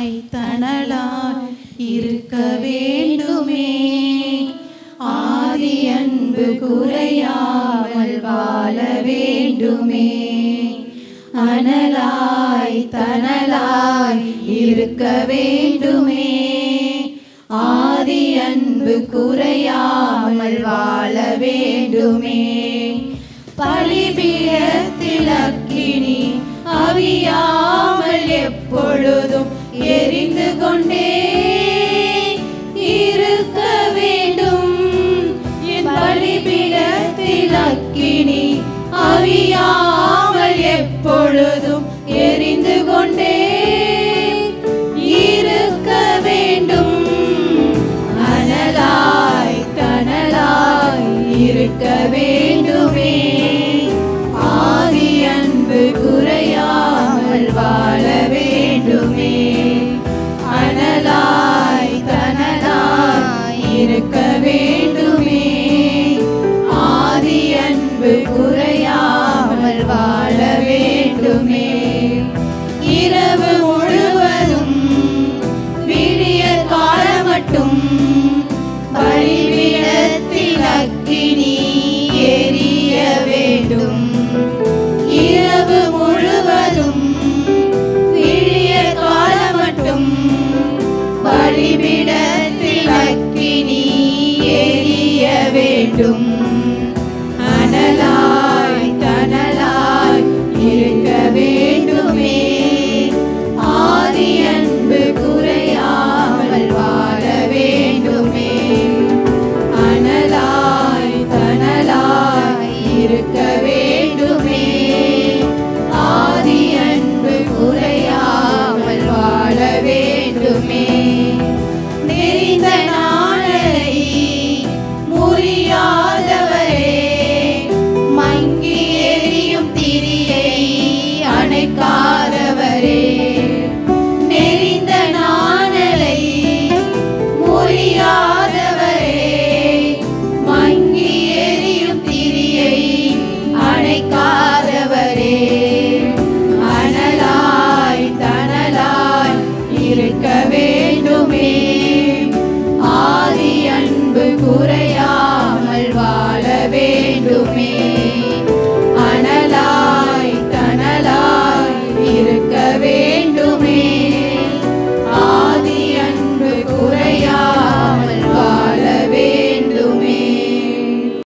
தணலாய் இருக்க வேண்டுமே. ஆதி அன்பு குறையாமல் வாழ வேண்டுமே. அனலாய் தணலாய் இருக்க வேண்டுமே. ஆதி அன்பு குறையாமல் வாழ வேண்டுமே. பலிபீடத்தில் அக்கினி அவியாமல் எப்பொழுதும் எரிந்து கொண்டே இருக்க வேண்டும். என் பலிபீடத்தில் அக்கினி அவியாமல் எப்பொழுதும் எரிந்து கொண்டே இருக்க வேண்டும். அனலாய் தணலாய் இருக்க வேண்டுமே. ஆதி அன்பு குறையாமல் வாழ வேண்டுமே. அனலாய் தணலாய் இருக்க வேண்டுமே. ஆதி அன்பு குறையாமல் வாழ வேண்டுமே. இரவு முழுவதும் விடிய காலம் மட்டும் பலிபீடத்தில் அக்கினி எரிய வேண்டும். இரவு முழுவதும் விடிய காலம் மட்டும் பலிபீடத்தில் அக்கினி எரிய வேண்டும். அனலாய் தணலாய் இருக்க வேண்டுமே. ஆதி அன்பு குறையாமல் வாழ வேண்டுமே. அனலாய் தணலாய் இருக்க வேண்டுமே. ஆதி அன்பு குறையாமல் வாழ வேண்டுமே. நெறிந்த நாளை முறியாதவரே, மங்கி எரியும் திரியை அணைக்காதவரே,